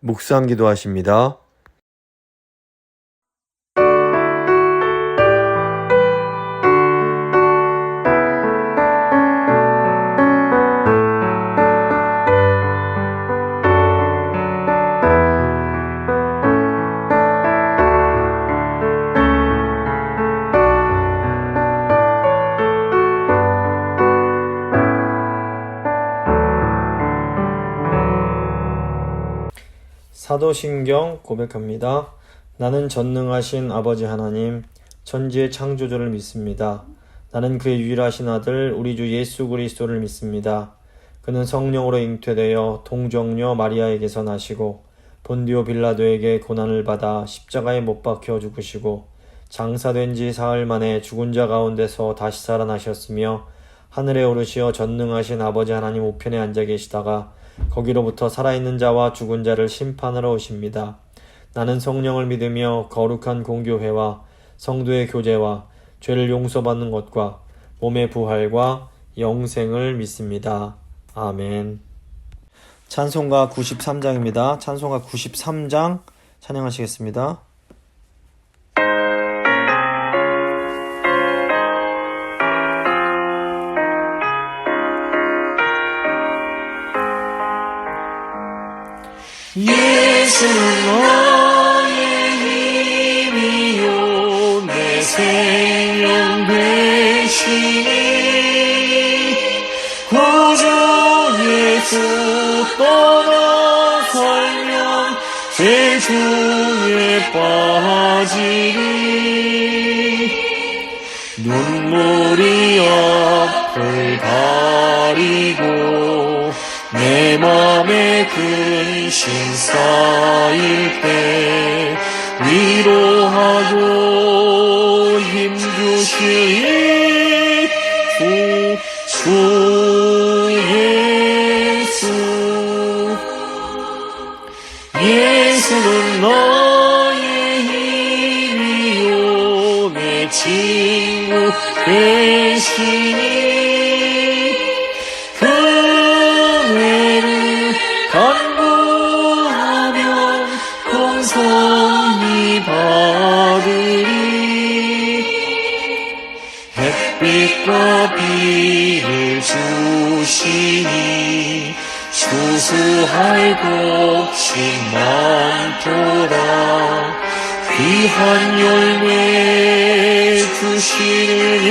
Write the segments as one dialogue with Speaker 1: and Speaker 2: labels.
Speaker 1: 묵상 기도하십니다. 사도신경 고백합니다. 나는 전능하신 아버지 하나님, 천지의 창조주를 믿습니다. 나는 그의 유일하신 아들 우리 주 예수 그리스도를 믿습니다. 그는 성령으로 잉태되어 동정녀 마리아에게서 나시고 본디오 빌라도에게 고난을 받아 십자가에 못 박혀 죽으시고 장사된 지 사흘 만에 죽은 자 가운데서 다시 살아나셨으며 하늘에 오르시어 전능하신 아버지 하나님 우편에 앉아 계시다가 거기로부터 살아있는 자와 죽은 자를 심판하러 오십니다. 나는 성령을 믿으며 거룩한 공교회와 성도의 교제와 죄를 용서받는 것과 몸의 부활과 영생을 믿습니다. 아멘. 찬송가 93장입니다. 찬송가 93장 찬양하시겠습니다.
Speaker 2: 예수는 너의 힘이요 내 생명 되시니 구주 예수 떠나설면 죄 중에 빠지니 눈물이 앞을 가리고 내 맘에 근심 쌓일 때 위로하고 힘주시리 주 예수. 예수는 너의 힘이요 내 친구 되시니 간구하면 공성히 받으리. 햇빛과 비를 주시니 추수할 곡식 많도다. 귀한 열매 주시니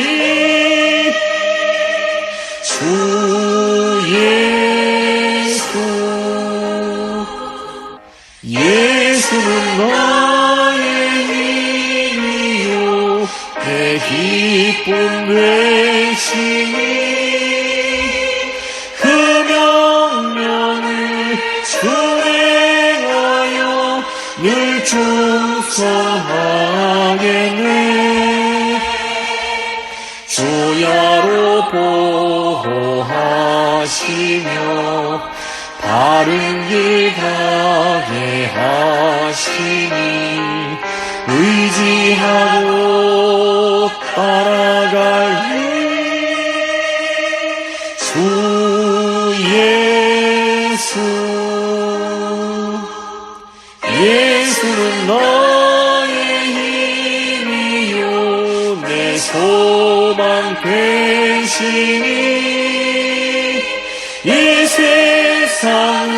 Speaker 2: 주 예수. 예수는 나의 힘이요 내 기쁨 되시니 그 명령을 준행하여 늘 충성하겠네. 주야로 보호하시며 바른 길 가게 하시니 의지하고 따라갈 주 예수. 예수는 너의 힘이요 내 소망 되시니 이 세상을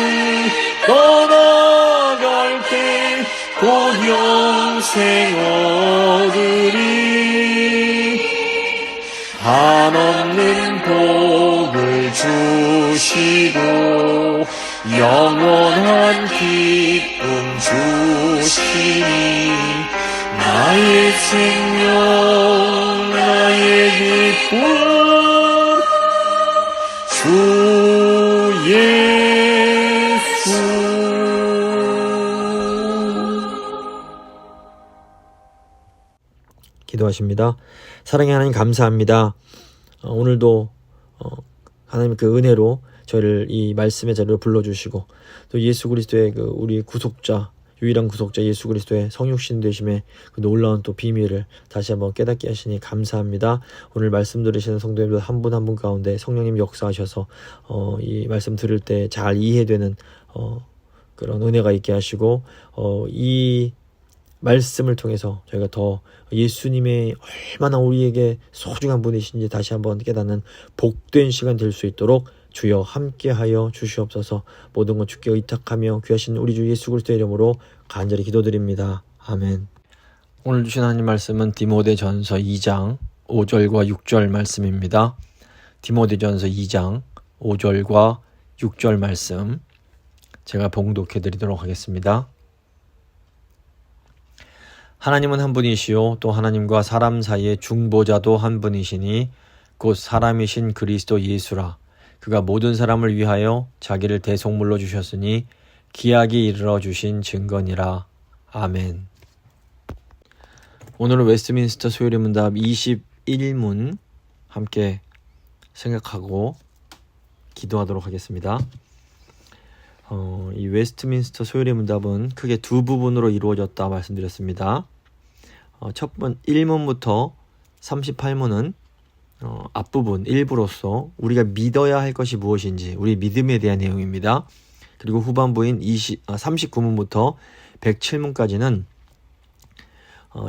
Speaker 2: 떠나갈 때 곧 영생 얻으리. 한없는 복을 주시고 영원한 기쁨 주시니 나의 생명 나의 기쁨 주 예수.
Speaker 1: 기도하십니다. 사랑의 하나님 감사합니다. 오늘도 하나님 그 은혜로 저희를 이 말씀의 자리로 불러주시고 또 예수 그리스도의 그 우리 구속자 유일한 구속자 예수 그리스도의 성육신 되심의 그 놀라운 또 비밀을 다시 한번 깨닫게 하시니 감사합니다. 오늘 말씀 들으시는 성도님들 한 분 한 분 가운데 성령님 역사하셔서 이 말씀 들을 때 잘 이해되는 그런 은혜가 있게 하시고 이 말씀을 통해서 저희가 더 예수님의 얼마나 우리에게 소중한 분이신지 다시 한번 깨닫는 복된 시간 될 수 있도록 주여 함께하여 주시옵소서. 모든 것 주께 의탁하며 귀하신 우리 주 예수 그리스도의 이름으로 간절히 기도드립니다. 아멘. 오늘 주신 하나님 말씀은 디모데전서 2장 5절과 6절 말씀입니다. 디모데전서 2장 5절과 6절 말씀 제가 봉독해 드리도록 하겠습니다. 하나님은 한 분이시요 또 하나님과 사람 사이의 중보자도 한 분이시니 곧 사람이신 그리스도 예수라. 그가 모든 사람을 위하여 자기를 대속물로 주셨으니 기약이 이르러 주신 증거니라. 아멘. 오늘은 웨스트민스터 소요리 문답 21문 함께 생각하고 기도하도록 하겠습니다. 이 웨스트민스터 소요리 문답은 크게 두 부분으로 이루어졌다 말씀드렸습니다. 첫 번 1문부터 38문은 앞부분 일부로서 우리가 믿어야 할 것이 무엇인지 우리 믿음에 대한 내용입니다. 그리고 후반부인 39문부터 107문까지는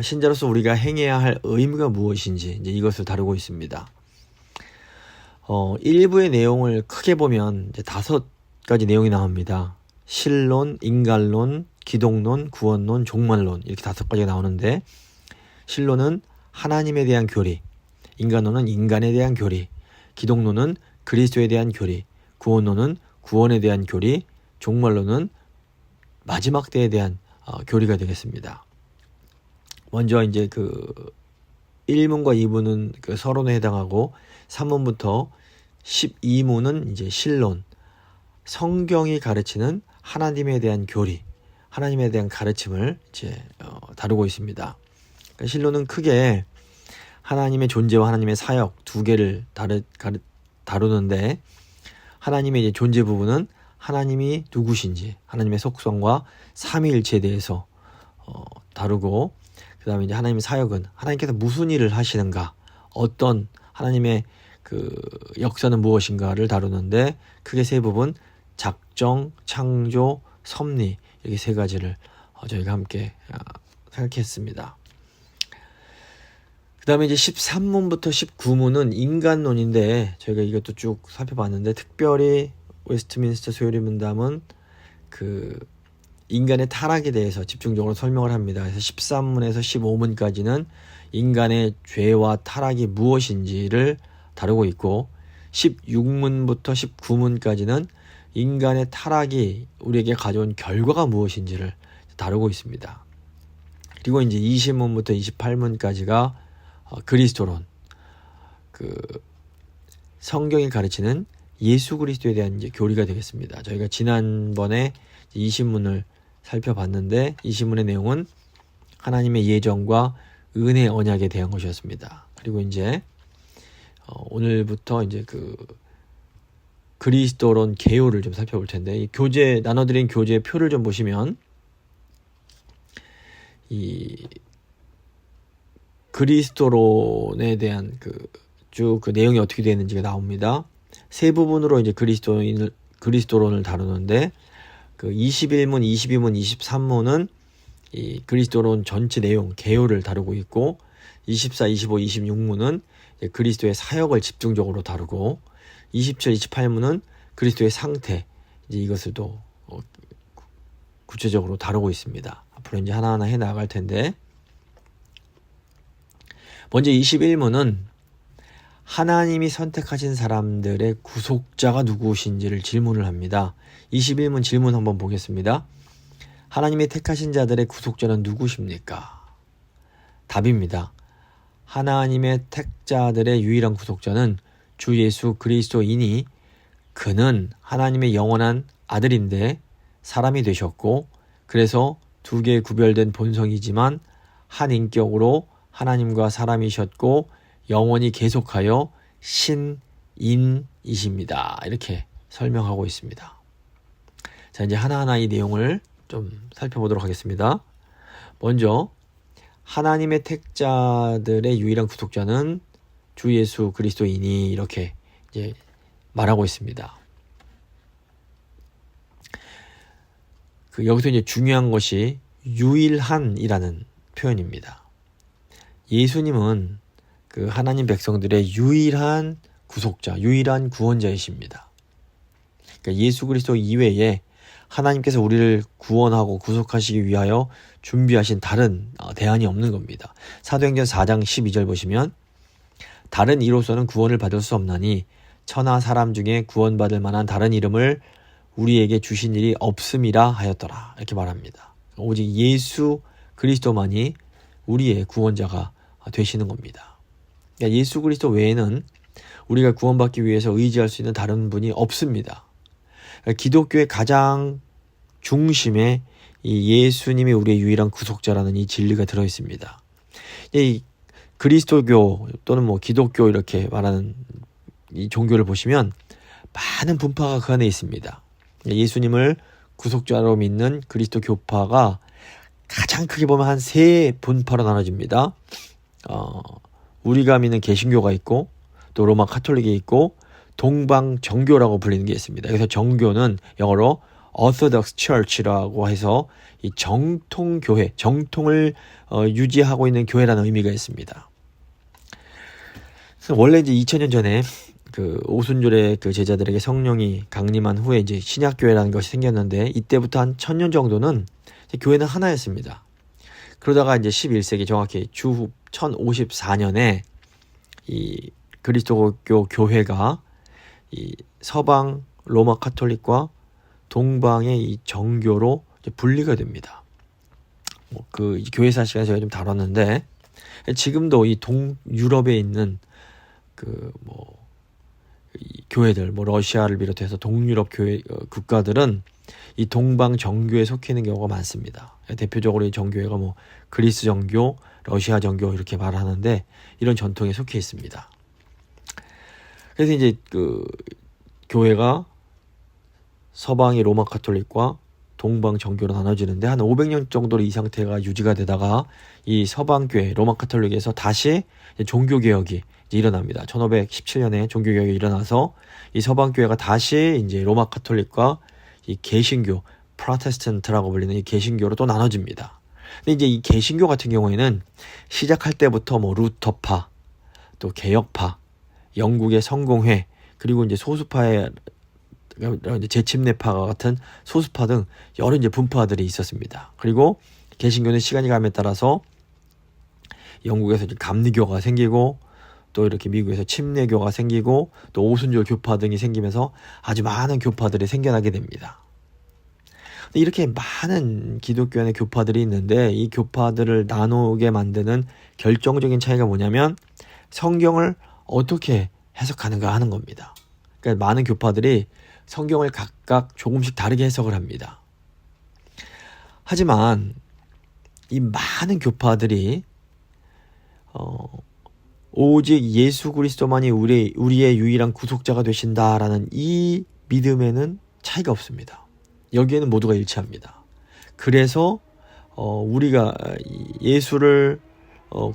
Speaker 1: 신자로서 우리가 행해야 할 의무가 무엇인지 이제 이것을 다루고 있습니다. 1부의 내용을 크게 보면 이제 5가지 내용이 나옵니다. 신론, 인간론, 기독론, 구원론, 종말론 이렇게 5가지가 나오는데 신론은 하나님에 대한 교리, 인간론은 인간에 대한 교리, 기독론은 그리스도에 대한 교리, 구원론은 구원에 대한 교리, 종말론은 마지막 때에 대한 교리가 되겠습니다. 먼저 이제 그 1문과 2문은 그 서론에 해당하고 3문부터 12문은 이제 신론, 성경이 가르치는 하나님에 대한 교리, 하나님에 대한 가르침을 이제 다루고 있습니다. 그러니까 신론은 크게 하나님의 존재와 하나님의 사역 두 개를 다루는데 하나님의 이제 존재 부분은 하나님이 누구신지, 하나님의 속성과 삼위일체에 대해서 다루고 그 다음에 이제 하나님의 사역은 하나님께서 무슨 일을 하시는가, 어떤 하나님의 그 역사는 무엇인가를 다루는데 크게 세 부분 작정, 창조, 섭리 이렇게 3가지를 저희가 함께 생각했습니다. 그 다음에 이제 13문부터 19문은 인간론인데 저희가 이것도 쭉 살펴봤는데 특별히 웨스트민스터 소요리 문답은 그 인간의 타락에 대해서 집중적으로 설명을 합니다. 그래서 13문에서 15문까지는 인간의 죄와 타락이 무엇인지를 다루고 있고 16문부터 19문까지는 인간의 타락이 우리에게 가져온 결과가 무엇인지를 다루고 있습니다. 그리고 이제 20문부터 28문까지가 그리스도론, 그 성경이 가르치는 예수 그리스도에 대한 이제 교리가 되겠습니다. 저희가 지난번에 20문을 살펴봤는데 20문의 내용은 하나님의 예정과 은혜 언약에 대한 것이었습니다. 그리고 이제 오늘부터 이제 그 그리스도론 개요를 좀 살펴볼 텐데 이 교재 나눠드린 교재 표를 좀 보시면 이 그리스도론에 대한 쭉 그 내용이 어떻게 되는지가 나옵니다. 세 부분으로 이제 그리스도론을 다루는데 그 21문, 22문, 23문은 이 그리스도론 전체 내용, 개요를 다루고 있고 24, 25, 26문은 그리스도의 사역을 집중적으로 다루고 27, 28문은 그리스도의 상태 이제 이것을 또 구체적으로 다루고 있습니다. 앞으로 이제 하나하나 해 나갈 텐데 먼저 21문은 하나님이 선택하신 사람들의 구속자가 누구신지를 질문을 합니다. 21문 질문 한번 보겠습니다. 하나님이 택하신 자들의 구속자는 누구십니까? 답입니다. 하나님의 택자들의 유일한 구속자는 주 예수 그리스도이니 그는 하나님의 영원한 아들인데 사람이 되셨고 그래서 두 개의 구별된 본성이지만 한 인격으로 하나님과 사람이셨고 영원히 계속하여 신인이십니다. 이렇게 설명하고 있습니다. 자, 이제 하나하나 이 내용을 좀 살펴보도록 하겠습니다. 먼저 하나님의 택자들의 유일한 구속자는 주 예수 그리스도이니 이렇게 이제 말하고 있습니다. 여기서 이제 중요한 것이 유일한이라는 표현입니다. 예수님은 하나님 백성들의 유일한 구속자, 유일한 구원자이십니다. 그러니까 예수 그리스도 이외에 하나님께서 우리를 구원하고 구속하시기 위하여 준비하신 다른 대안이 없는 겁니다. 사도행전 4장 12절 보시면 다른 이로서는 구원을 받을 수 없나니 천하 사람 중에 구원받을 만한 다른 이름을 우리에게 주신 일이 없음이라 하였더라. 이렇게 말합니다. 오직 예수 그리스도만이 우리의 구원자가 되시는 겁니다. 그러니까 예수 그리스도 외에는 우리가 구원받기 위해서 의지할 수 있는 다른 분이 없습니다. 그러니까 기독교의 가장 중심에 이 예수님이 우리의 유일한 구속자라는 이 진리가 들어있습니다. 이 그리스도교 또는 기독교 이렇게 말하는 이 종교를 보시면 많은 분파가 그 안에 있습니다. 예수님을 구속자로 믿는 그리스도 교파가 가장 크게 보면 한 세 분파로 나눠집니다. 우리가 믿는 개신교가 있고 또 로마 카톨릭이 있고 동방 정교라고 불리는 게 있습니다. 그래서 정교는 영어로 Orthodox Church라고 해서 이 정통 교회, 정통을 유지하고 있는 교회라는 의미가 있습니다. 그래서 원래 이제 2000년 전에 오순절에 제자들에게 성령이 강림한 후에 이제 신약교회라는 것이 생겼는데 이때부터 한 1000년 정도는 교회는 하나였습니다. 그러다가 이제 11세기 정확히 주후 1054년에 이 그리스도교 교회가 이 서방 로마 카톨릭과 동방의 이 정교로 이제 분리가 됩니다. 교회사 시간에 제가 좀 다뤘는데 지금도 이 동유럽에 있는 이 교회들, 러시아를 비롯해서 동유럽 교회 국가들은 이 동방 정교에 속해 있는 경우가 많습니다. 대표적으로 이 정교회가 그리스 정교, 러시아 정교 이렇게 말하는데 이런 전통에 속해 있습니다. 그래서 이제 교회가 서방의 로마 카톨릭과 동방 정교로 나눠지는데 한 500년 정도로 이 상태가 유지가 되다가 이 서방 교회 로마 카톨릭에서 다시 종교 개혁이 일어납니다. 1517년에 종교 개혁이 일어나서 이 서방 교회가 다시 이제 로마 카톨릭과 이 개신교, 프로테스탄트라고 불리는 이 개신교로 또 나눠집니다. 근데 이제 이 개신교 같은 경우에는 시작할 때부터 루터파, 또 개혁파, 영국의 성공회, 그리고 이제 소수파의 재침례파 같은 소수파 등 여러 이제 분파들이 있었습니다. 그리고 개신교는 시간이 감에 따라서 영국에서 이제 감리교가 생기고 또 이렇게 미국에서 침례교가 생기고 또 오순절 교파 등이 생기면서 아주 많은 교파들이 생겨나게 됩니다. 이렇게 많은 기독교 안에 교파들이 있는데 이 교파들을 나누게 만드는 결정적인 차이가 뭐냐면 성경을 어떻게 해석하는가 하는 겁니다. 그러니까 많은 교파들이 성경을 각각 조금씩 다르게 해석을 합니다. 하지만 이 많은 교파들이 오직 예수 그리스도만이 우리의 유일한 구속자가 되신다라는 이 믿음에는 차이가 없습니다. 여기에는 모두가 일치합니다. 그래서 우리가 예수를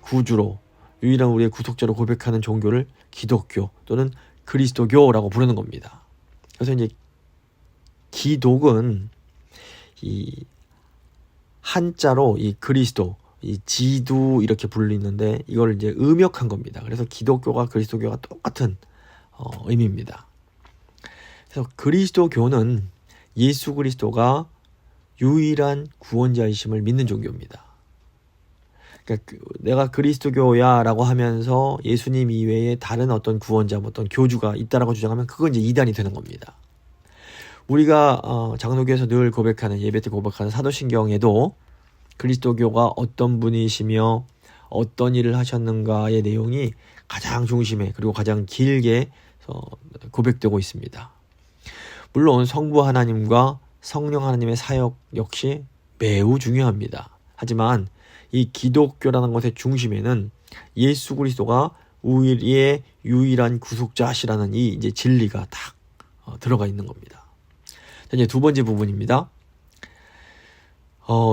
Speaker 1: 구주로 유일한 우리의 구속자로 고백하는 종교를 기독교 또는 그리스도교라고 부르는 겁니다. 그래서 이제 기독은 이 한자로 이 그리스도, 이 지두 이렇게 불리는데 이걸 이제 음역한 겁니다. 그래서 기독교가 그리스도교가 똑같은 의미입니다. 그래서 그리스도교는 예수 그리스도가 유일한 구원자이심을 믿는 종교입니다. 그러니까 내가 그리스도교야라고 하면서 예수님 이외에 다른 어떤 구원자, 어떤 교주가 있다라고 주장하면 그건 이제 이단이 되는 겁니다. 우리가 장로교에서 늘 고백하는 예배 때 고백하는 사도신경에도 그리스도교가 어떤 분이시며 어떤 일을 하셨는가의 내용이 가장 중심에 그리고 가장 길게 고백되고 있습니다. 물론 성부 하나님과 성령 하나님의 사역 역시 매우 중요합니다. 하지만 이 기독교라는 것의 중심에는 예수 그리스도가 우리의 유일한 구속자시라는 이 이제 진리가 딱 들어가 있는 겁니다. 자, 이제 두 번째 부분입니다.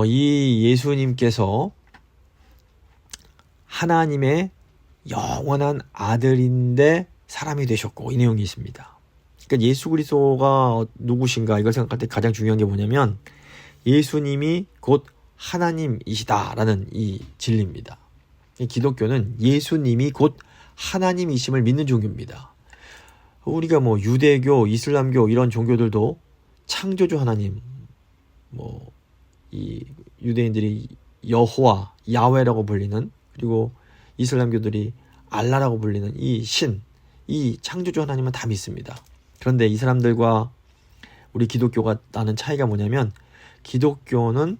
Speaker 1: 이 예수님께서 하나님의 영원한 아들인데 사람이 되셨고 이 내용이 있습니다. 그러니까 예수 그리스도가 누구신가 이걸 생각할 때 가장 중요한 게 뭐냐면 예수님이 곧 하나님이시다라는 이 진리입니다. 기독교는 예수님이 곧 하나님이심을 믿는 종교입니다. 우리가 뭐 유대교, 이슬람교 이런 종교들도 창조주 하나님, 뭐 이 유대인들이 여호와, 야훼라고 불리는, 그리고 이슬람교들이 알라라고 불리는 이 신, 이 창조주 하나님은 다 믿습니다. 그런데 이 사람들과 우리 기독교가 나는 차이가 뭐냐면, 기독교는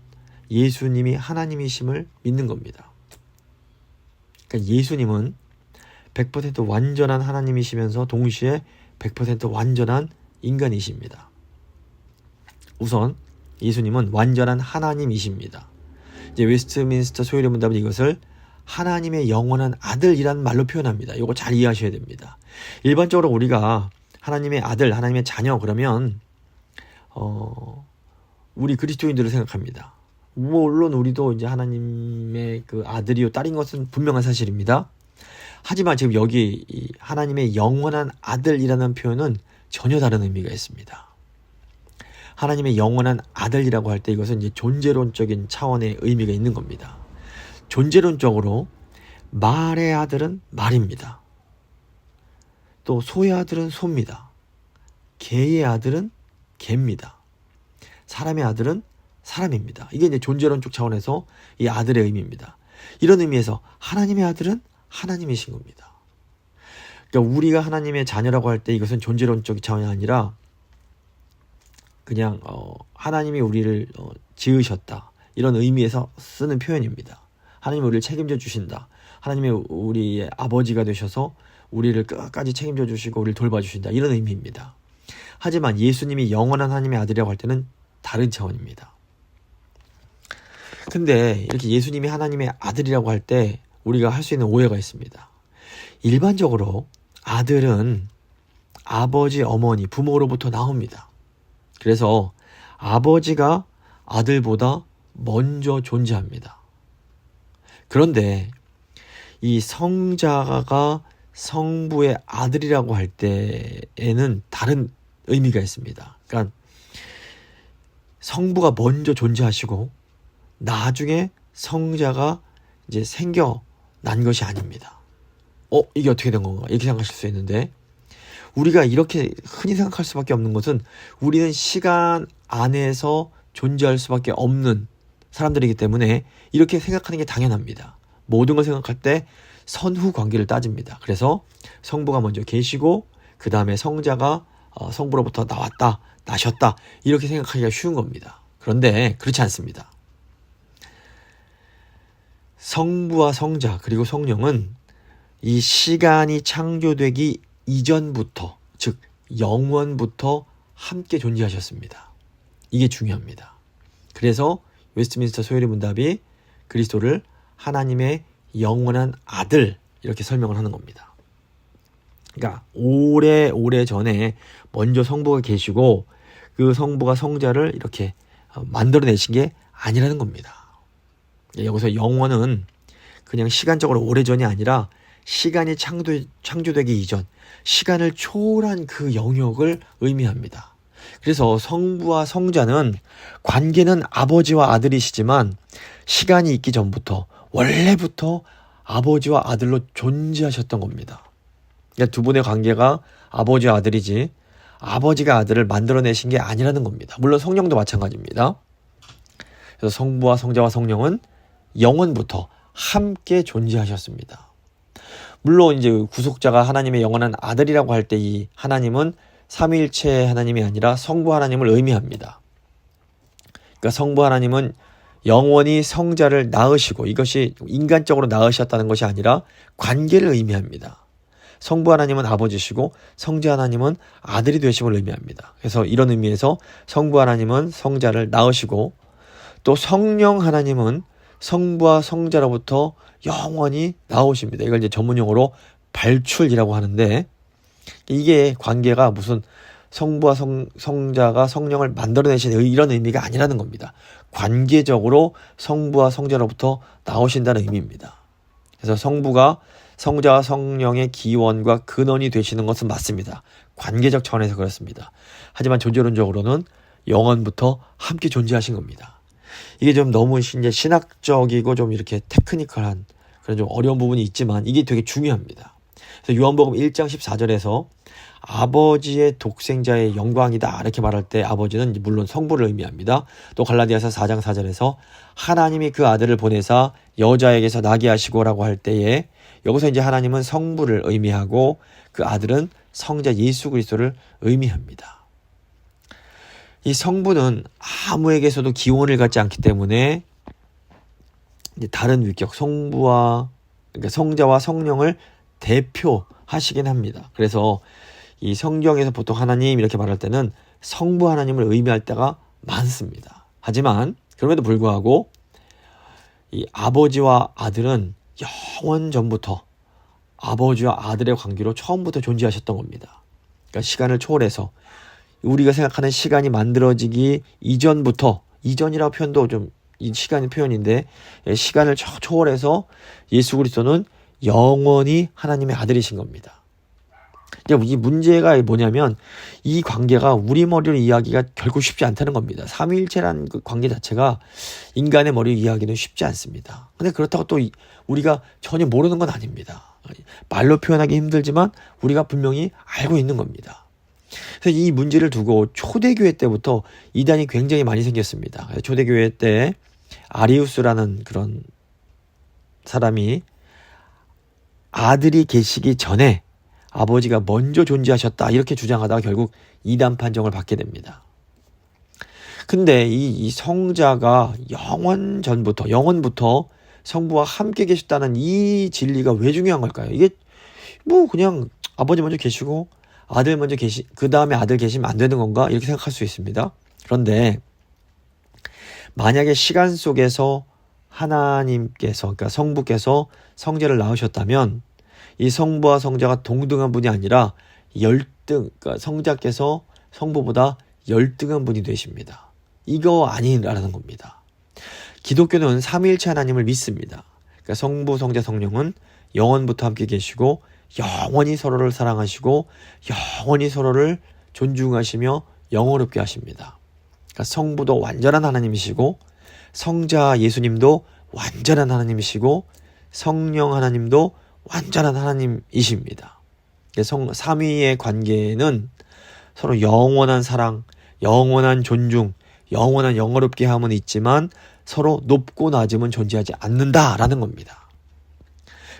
Speaker 1: 예수님이 하나님이심을 믿는 겁니다. 그러니까 예수님은 100% 완전한 하나님이시면서 동시에 100% 완전한 인간이십니다. 우선 예수님은 완전한 하나님이십니다. 이제 웨스트민스터 소요리 문답은 이것을 하나님의 영원한 아들이라는 말로 표현합니다. 이거 잘 이해하셔야 됩니다. 일반적으로 우리가 하나님의 아들, 하나님의 자녀 그러면 우리 그리스도인들을 생각합니다. 물론 우리도 이제 하나님의 그 아들이요 딸인 것은 분명한 사실입니다. 하지만 지금 여기 이 하나님의 영원한 아들이라는 표현은 전혀 다른 의미가 있습니다. 하나님의 영원한 아들이라고 할 때 이것은 이제 존재론적인 차원의 의미가 있는 겁니다. 존재론적으로 말의 아들은 말입니다. 또 소의 아들은 소입니다. 개의 아들은 개입니다. 사람의 아들은 사람입니다. 이게 이제 존재론적 차원에서 이 아들의 의미입니다. 이런 의미에서 하나님의 아들은 하나님이신 겁니다. 그러니까 우리가 하나님의 자녀라고 할 때 이것은 존재론적 차원이 아니라 그냥 하나님이 우리를 지으셨다 이런 의미에서 쓰는 표현입니다. 하나님이 우리를 책임져 주신다. 하나님이 우리의 아버지가 되셔서 우리를 끝까지 책임져 주시고 우리를 돌봐주신다 이런 의미입니다. 하지만 예수님이 영원한 하나님의 아들이라고 할 때는 다른 차원입니다. 근데 이렇게 예수님이 하나님의 아들이라고 할 때 우리가 할 수 있는 오해가 있습니다. 일반적으로 아들은 아버지, 어머니, 부모로부터 나옵니다. 그래서 아버지가 아들보다 먼저 존재합니다. 그런데 이 성자가 성부의 아들이라고 할 때에는 다른 의미가 있습니다. 그러니까 성부가 먼저 존재하시고 나중에 성자가 이제 생겨난 것이 아닙니다. 이게 어떻게 된 건가? 이렇게 생각하실 수 있는데, 우리가 이렇게 흔히 생각할 수밖에 없는 것은 우리는 시간 안에서 존재할 수밖에 없는 사람들이기 때문에 이렇게 생각하는 게 당연합니다. 모든 걸 생각할 때 선후 관계를 따집니다. 그래서 성부가 먼저 계시고 그 다음에 성자가 성부로부터 나왔다, 나셨다 이렇게 생각하기가 쉬운 겁니다. 그런데 그렇지 않습니다. 성부와 성자 그리고 성령은 이 시간이 창조되기 이전부터, 즉 영원부터 함께 존재하셨습니다. 이게 중요합니다. 그래서 웨스트민스터 소요리 문답이 그리스도를 하나님의 영원한 아들 이렇게 설명을 하는 겁니다. 그러니까 오래 전에 먼저 성부가 계시고 그 성부가 성자를 이렇게 만들어내신 게 아니라는 겁니다. 여기서 영원은 그냥 시간적으로 오래전이 아니라 시간이 창조되기 이전, 시간을 초월한 그 영역을 의미합니다. 그래서 성부와 성자는 관계는 아버지와 아들이시지만 시간이 있기 전부터 원래부터 아버지와 아들로 존재하셨던 겁니다. 그러니까 두 분의 관계가 아버지와 아들이지 아버지가 아들을 만들어내신 게 아니라는 겁니다. 물론 성령도 마찬가지입니다. 그래서 성부와 성자와 성령은 영원부터 함께 존재하셨습니다. 물론 이제 구속자가 하나님의 영원한 아들이라고 할 때 이 하나님은 삼위일체 하나님이 아니라 성부 하나님을 의미합니다. 그러니까 성부 하나님은 영원히 성자를 낳으시고 이것이 인간적으로 낳으셨다는 것이 아니라 관계를 의미합니다. 성부 하나님은 아버지시고 성자 하나님은 아들이 되심을 의미합니다. 그래서 이런 의미에서 성부 하나님은 성자를 낳으시고 또 성령 하나님은 성부와 성자로부터 영원히 나오십니다. 이걸 이제 전문용어로 발출이라고 하는데 이게 관계가 무슨 성부와 성자가 성령을 만들어내신 이런 의미가 아니라는 겁니다. 관계적으로 성부와 성자로부터 나오신다는 의미입니다. 그래서 성부가 성자와 성령의 기원과 근원이 되시는 것은 맞습니다. 관계적 차원에서 그렇습니다. 하지만 존재론적으로는 영원부터 함께 존재하신 겁니다.
Speaker 3: 이게 좀 너무 이제 신학적이고 좀 이렇게 테크니컬한 그런 좀 어려운 부분이 있지만 이게 되게 중요합니다. 그래서 요한복음 1장 14절에서 아버지의 독생자의 영광이다 이렇게 말할 때 아버지는 물론 성부를 의미합니다. 또 갈라디아서 4장 4절에서 하나님이 그 아들을 보내사 여자에게서 나게 하시고라고 할 때에 여기서 이제 하나님은 성부를 의미하고 그 아들은 성자 예수 그리스도를 의미합니다. 이 성부는 아무에게서도 기원을 갖지 않기 때문에 이제 다른 위격 성부와 그러니까 성자와 성령을 대표하시긴 합니다. 그래서 이 성경에서 보통 하나님 이렇게 말할 때는 성부 하나님을 의미할 때가 많습니다. 하지만 그럼에도 불구하고 이 아버지와 아들은 영원 전부터 아버지와 아들의 관계로 처음부터 존재하셨던 겁니다. 그러니까 시간을 초월해서 우리가 생각하는 시간이 만들어지기 이전부터, 이전이라고 표현도 좀 이 시간의 표현인데, 시간을 초월해서 예수 그리스도는 영원히 하나님의 아들이신 겁니다. 이 문제가 뭐냐면 이 관계가 우리 머리로 이해하기가 결코 쉽지 않다는 겁니다. 삼위일체라는 그 관계 자체가 인간의 머리로 이해하기는 쉽지 않습니다. 근데 그렇다고 또 우리가 전혀 모르는 건 아닙니다. 말로 표현하기 힘들지만 우리가 분명히 알고 있는 겁니다. 그래서 이 문제를 두고 초대교회 때부터 이단이 굉장히 많이 생겼습니다. 초대교회 때 아리우스라는 그런 사람이 아들이 계시기 전에 아버지가 먼저 존재하셨다 이렇게 주장하다가 결국 이단 판정을 받게 됩니다. 근데 이 성자가 영원부터 성부와 함께 계셨다는 이 진리가 왜 중요한 걸까요? 이게 뭐 그냥 아버지 먼저 계시고 아들 먼저 그 다음에 아들 계시면 안 되는 건가? 이렇게 생각할 수 있습니다. 그런데 만약에 시간 속에서 하나님께서, 그러니까 성부께서 성자를 낳으셨다면 이 성부와 성자가 동등한 분이 아니라 그러니까 성자께서 성부보다 열등한 분이 되십니다. 이거 아니라는 겁니다. 기독교는 삼위일체 하나님을 믿습니다. 그러니까 성부, 성자, 성령은 영원부터 함께 계시고 영원히 서로를 사랑하시고 영원히 서로를 존중하시며 영원롭게 하십니다. 그러니까 성부도 완전한 하나님이시고 성자 예수님도 완전한 하나님이시고 성령 하나님도 완전한 하나님이십니다. 삼위의 관계는 서로 영원한 사랑, 영원한 존중, 영원한 영원롭게 함은 있지만 서로 높고 낮음은 존재하지 않는다라는 겁니다.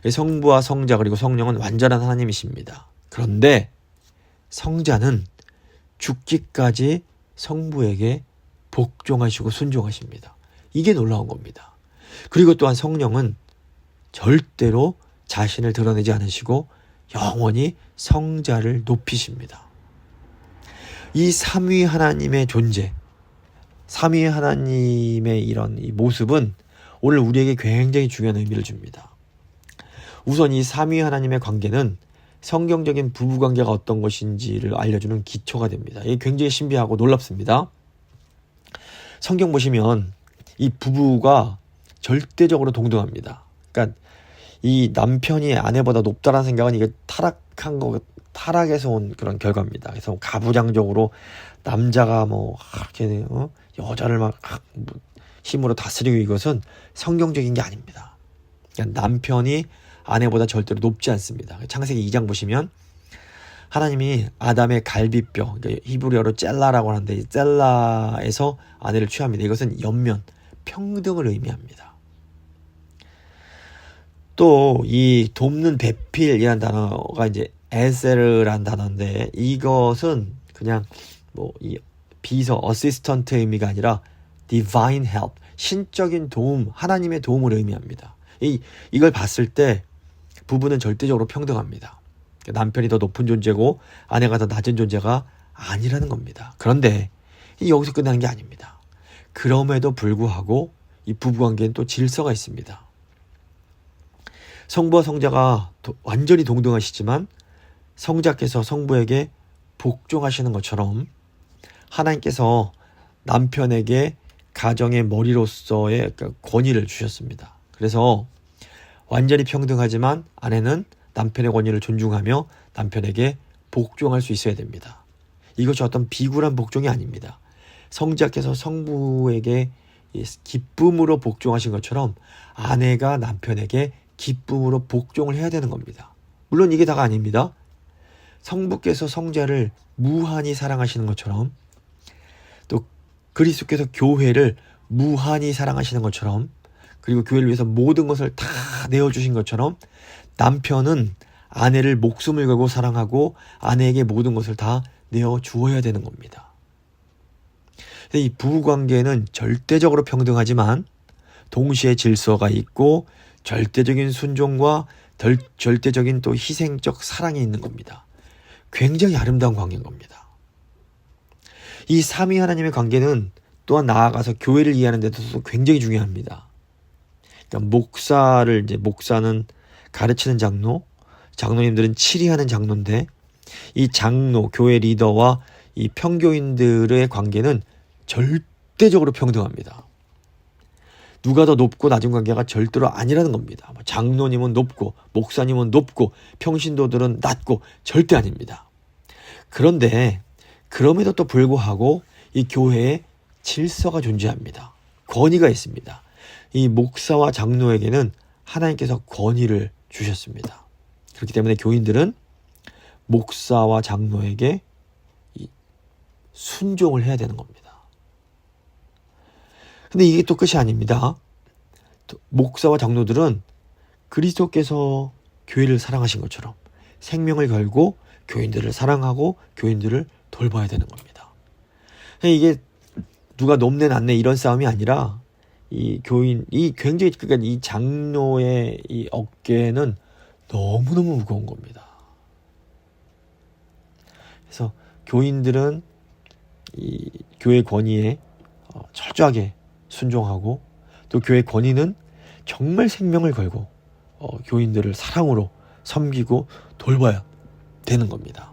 Speaker 3: 성부와 성자 그리고 성령은 완전한 하나님이십니다. 그런데 성자는 죽기까지 성부에게 복종하시고 순종하십니다. 이게 놀라운 겁니다. 그리고 또한 성령은 절대로 자신을 드러내지 않으시고 영원히 성자를 높이십니다. 이 삼위 하나님의 존재, 삼위 하나님의 이런 이 모습은 오늘 우리에게 굉장히 중요한 의미를 줍니다. 우선 이 삼위 하나님의 관계는 성경적인 부부관계가 어떤 것인지를 알려주는 기초가 됩니다. 이게 굉장히 신비하고 놀랍습니다. 성경 보시면 이 부부가 절대적으로 동등합니다. 그러니까 이 남편이 아내보다 높다는 생각은 이게 타락에서 온 그런 결과입니다. 그래서 가부장적으로 남자가 이렇게 여자를 막 힘으로 다스리고 이것은 성경적인 게 아닙니다. 그러니까 남편이 아내보다 절대로 높지 않습니다. 창세기 2장 보시면 하나님이 아담의 갈비뼈, 그러니까 히브리어로 젤라라고 하는데 이 젤라에서 아내를 취합니다. 이것은 연면, 평등을 의미합니다. 또 이 돕는 배필이라는 단어가 이제 에세르라는 단어인데 이것은 그냥 이 비서, 어시스턴트 의미가 아니라 divine help, 신적인 도움, 하나님의 도움을 의미합니다. 이걸 봤을 때 부부는 절대적으로 평등합니다. 남편이 더 높은 존재고 아내가 더 낮은 존재가 아니라는 겁니다. 그런데 여기서 끝나는 게 아닙니다. 그럼에도 불구하고 이 부부관계는 또 질서가 있습니다. 성부와 성자가 완전히 동등하시지만 성자께서 성부에게 복종하시는 것처럼 하나님께서 남편에게 가정의 머리로서의 권위를 주셨습니다. 그래서 완전히 평등하지만 아내는 남편의 권위를 존중하며 남편에게 복종할 수 있어야 됩니다. 이것이 어떤 비굴한 복종이 아닙니다. 성자께서 성부에게 기쁨으로 복종하신 것처럼 아내가 남편에게 기쁨으로 복종을 해야 되는 겁니다. 물론 이게 다가 아닙니다. 성부께서 성자를 무한히 사랑하시는 것처럼 또 그리스도께서 교회를 무한히 사랑하시는 것처럼 그리고 교회를 위해서 모든 것을 다 내어주신 것처럼 남편은 아내를 목숨을 걸고 사랑하고 아내에게 모든 것을 다 내어주어야 되는 겁니다. 이 부부관계는 절대적으로 평등하지만 동시에 질서가 있고 절대적인 순종과 절대적인 또 희생적 사랑이 있는 겁니다. 굉장히 아름다운 관계인 겁니다. 이 삼위 하나님의 관계는 또한 나아가서 교회를 이해하는 데도 굉장히 중요합니다. 그러니까 목사는 가르치는 장로, 장로님들은 치리하는 장로인데 이 장로, 교회 리더와 이 평교인들의 관계는 절대적으로 평등합니다. 누가 더 높고 낮은 관계가 절대로 아니라는 겁니다. 장로님은 높고 목사님은 높고 평신도들은 낮고 절대 아닙니다. 그런데 그럼에도 또 불구하고 이 교회에 질서가 존재합니다. 권위가 있습니다. 이 목사와 장로에게는 하나님께서 권위를 주셨습니다. 그렇기 때문에 교인들은 목사와 장로에게 순종을 해야 되는 겁니다. 근데 이게 또 끝이 아닙니다. 목사와 장로들은 그리스도께서 교회를 사랑하신 것처럼 생명을 걸고 교인들을 사랑하고 교인들을 돌봐야 되는 겁니다. 이게 누가 높네 낮네 이런 싸움이 아니라 이 굉장히 그러니까 이 장로의 이 어깨는 너무너무 무거운 겁니다. 그래서 교인들은 이 교회 권위에 철저하게 순종하고 또 교회 권위는 정말 생명을 걸고 교인들을 사랑으로 섬기고 돌봐야 되는 겁니다.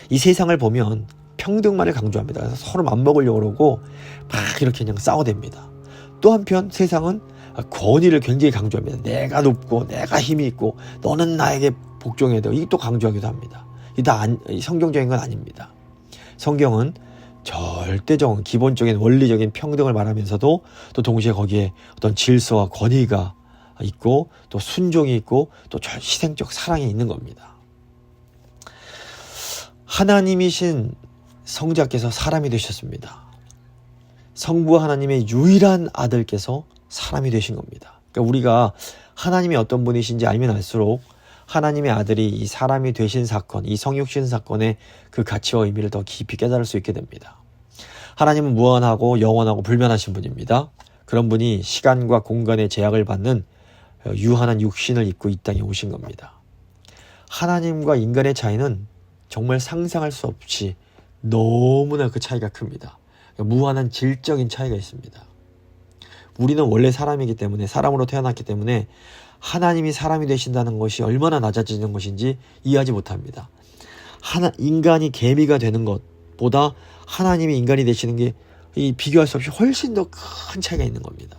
Speaker 3: 이 세상을 보면 평등만을 강조합니다. 그래서 서로 맞먹으려고 그러고 막 이렇게 그냥 싸워댑니다. 또 한편 세상은 권위를 굉장히 강조합니다. 내가 높고 내가 힘이 있고 너는 나에게 복종해야 되고 이게 또 강조하기도 합니다. 이게 다 성경적인 건 아닙니다. 성경은 절대적인 기본적인 원리적인 평등을 말하면서도 또 동시에 거기에 어떤 질서와 권위가 있고 또 순종이 있고 또 희생적 사랑이 있는 겁니다. 하나님이신 성자께서 사람이 되셨습니다. 성부 하나님의 유일한 아들께서 사람이 되신 겁니다. 그러니까 우리가 하나님이 어떤 분이신지 알면 알수록 하나님의 아들이 이 사람이 되신 사건, 이 성육신 사건의 그 가치와 의미를 더 깊이 깨달을 수 있게 됩니다. 하나님은 무한하고 영원하고 불변하신 분입니다. 그런 분이 시간과 공간의 제약을 받는 유한한 육신을 입고 이 땅에 오신 겁니다. 하나님과 인간의 차이는 정말 상상할 수 없이 너무나 그 차이가 큽니다. 무한한 질적인 차이가 있습니다. 우리는 원래 사람이기 때문에 사람으로 태어났기 때문에 하나님이 사람이 되신다는 것이 얼마나 낮아지는 것인지 이해하지 못합니다. 인간이 개미가 되는 것보다 하나님이 인간이 되시는 게 비교할 수 없이 훨씬 더 큰 차이가 있는 겁니다.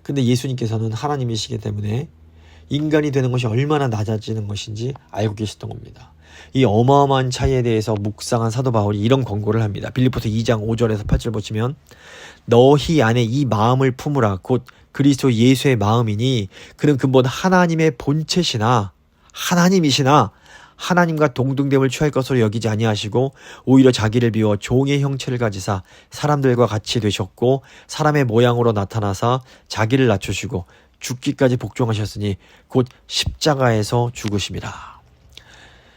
Speaker 3: 근데 예수님께서는 하나님이시기 때문에 인간이 되는 것이 얼마나 낮아지는 것인지 알고 계셨던 겁니다. 이 어마어마한 차이에 대해서 묵상한 사도 바울이 이런 권고를 합니다. 빌립보서 2장 5절에서 8절 보시면 너희 안에 이 마음을 품으라 곧 그리스도 예수의 마음이니 그는 근본 하나님의 본체시나 하나님이시나 하나님과 동등됨을 취할 것으로 여기지 아니하시고 오히려 자기를 비워 종의 형체를 가지사 사람들과 같이 되셨고 사람의 모양으로 나타나사 자기를 낮추시고 죽기까지 복종하셨으니 곧 십자가에서 죽으심이라.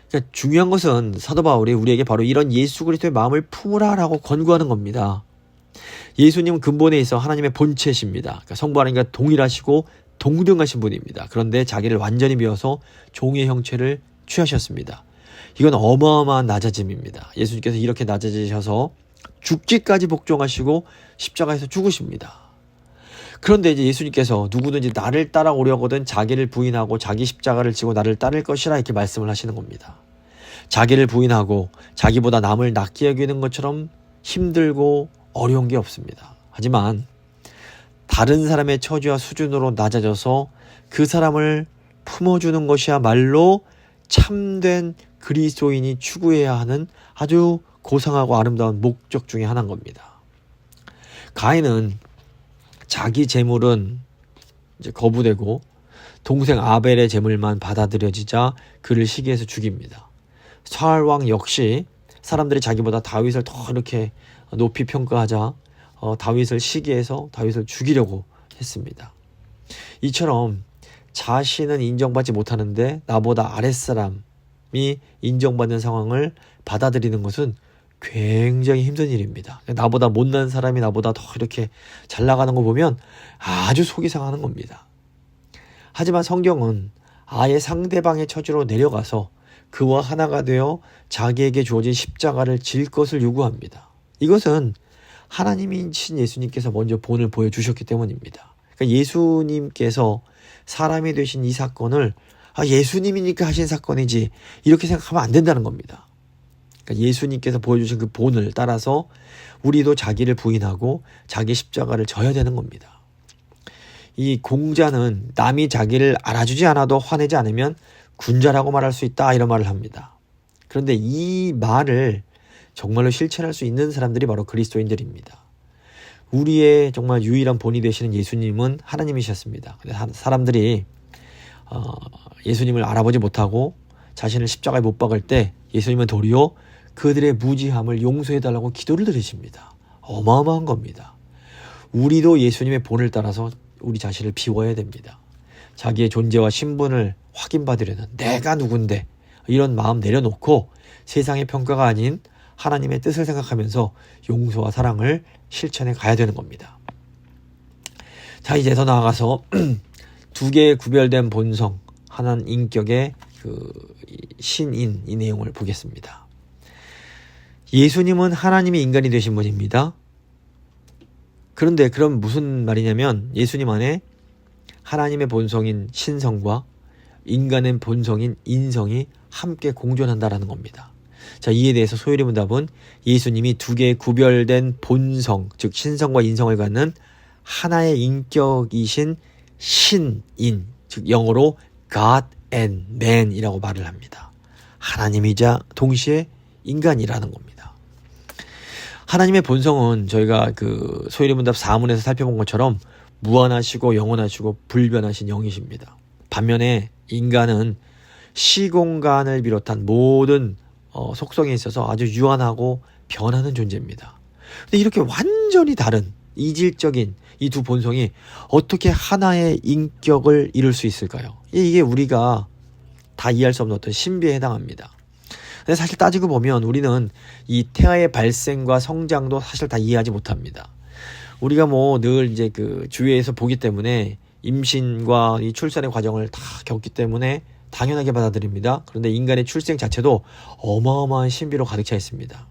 Speaker 3: 그러니까 중요한 것은 사도 바울이 우리에게 바로 이런 예수 그리스도의 마음을 품으라라고 권고하는 겁니다. 예수님은 근본에 있어 하나님의 본체십니다. 그러니까 성부 하나님과 동일하시고 동등하신 분입니다. 그런데 자기를 완전히 비워서 종의 형체를 취하셨습니다. 이건 어마어마한 낮아짐입니다. 예수님께서 이렇게 낮아지셔서 죽기까지 복종하시고 십자가에서 죽으십니다. 그런데 이제 예수님께서 누구든지 나를 따라오려거든 자기를 부인하고 자기 십자가를 지고 나를 따를 것이라 이렇게 말씀을 하시는 겁니다. 자기를 부인하고 자기보다 남을 낫게 여기는 것처럼 힘들고 어려운 게 없습니다. 하지만 다른 사람의 처지와 수준으로 낮아져서 그 사람을 품어주는 것이야말로 참된 그리스도인이 추구해야 하는 아주 고상하고 아름다운 목적 중에 하나인 겁니다. 가인은 자기 재물은 이제 거부되고 동생 아벨의 재물만 받아들여지자 그를 시기해서 죽입니다. 사울 왕 역시 사람들이 자기보다 다윗을 더 이렇게 높이 평가하자 다윗을 시기해서 다윗을 죽이려고 했습니다. 이처럼 자신은 인정받지 못하는데 나보다 아랫사람이 인정받는 상황을 받아들이는 것은 굉장히 힘든 일입니다. 나보다 못난 사람이 나보다 더 이렇게 잘 나가는 거 보면 아주 속이 상하는 겁니다. 하지만 성경은 아예 상대방의 처지로 내려가서 그와 하나가 되어 자기에게 주어진 십자가를 질 것을 요구합니다. 이것은 하나님이신 예수님께서 먼저 본을 보여주셨기 때문입니다. 그러니까 예수님께서 사람이 되신 이 사건을 예수님이니까 하신 사건이지 이렇게 생각하면 안 된다는 겁니다. 그러니까 예수님께서 보여주신 그 본을 따라서 우리도 자기를 부인하고 자기 십자가를 져야 되는 겁니다. 이 공자는 남이 자기를 알아주지 않아도 화내지 않으면 군자라고 말할 수 있다 이런 말을 합니다. 그런데 이 말을 정말로 실천할 수 있는 사람들이 바로 그리스도인들입니다. 우리의 정말 유일한 본이 되시는 예수님은 하나님이셨습니다. 사람들이 예수님을 알아보지 못하고 자신을 십자가에 못 박을 때 예수님은 도리어 그들의 무지함을 용서해달라고 기도를 드리십니다. 어마어마한 겁니다. 우리도 예수님의 본을 따라서 우리 자신을 비워야 됩니다. 자기의 존재와 신분을 확인받으려는 내가 누군데 이런 마음 내려놓고 세상의 평가가 아닌 하나님의 뜻을 생각하면서 용서와 사랑을 실천해 가야 되는 겁니다. 자, 이제 더 나아가서 두 개의 구별된 본성, 하나는 인격의 신인 이 내용을 보겠습니다. 예수님은 하나님이 인간이 되신 분입니다. 그런데 그럼 무슨 말이냐면 예수님 안에 하나님의 본성인 신성과 인간의 본성인 인성이 함께 공존한다라는 겁니다. 자, 이에 대해서 소요리 문답은 예수님이 두 개의 구별된 본성, 즉 신성과 인성을 갖는 하나의 인격이신 신인, 즉 영어로 God and Man이라고 말을 합니다. 하나님이자 동시에 인간이라는 겁니다. 하나님의 본성은 저희가 소요리 문답 4문에서 살펴본 것처럼 무한하시고 영원하시고 불변하신 영이십니다. 반면에 인간은 시공간을 비롯한 모든 속성에 있어서 아주 유한하고 변하는 존재입니다. 근데 이렇게 완전히 다른 이질적인 이 두 본성이 어떻게 하나의 인격을 이룰 수 있을까요? 이게 우리가 다 이해할 수 없는 어떤 신비에 해당합니다. 근데 사실 따지고 보면 우리는 이 태아의 발생과 성장도 사실 다 이해하지 못합니다. 우리가 늘 이제 주위에서 보기 때문에 임신과 이 출산의 과정을 다 겪기 때문에 당연하게 받아들입니다. 그런데 인간의 출생 자체도 어마어마한 신비로 가득 차 있습니다.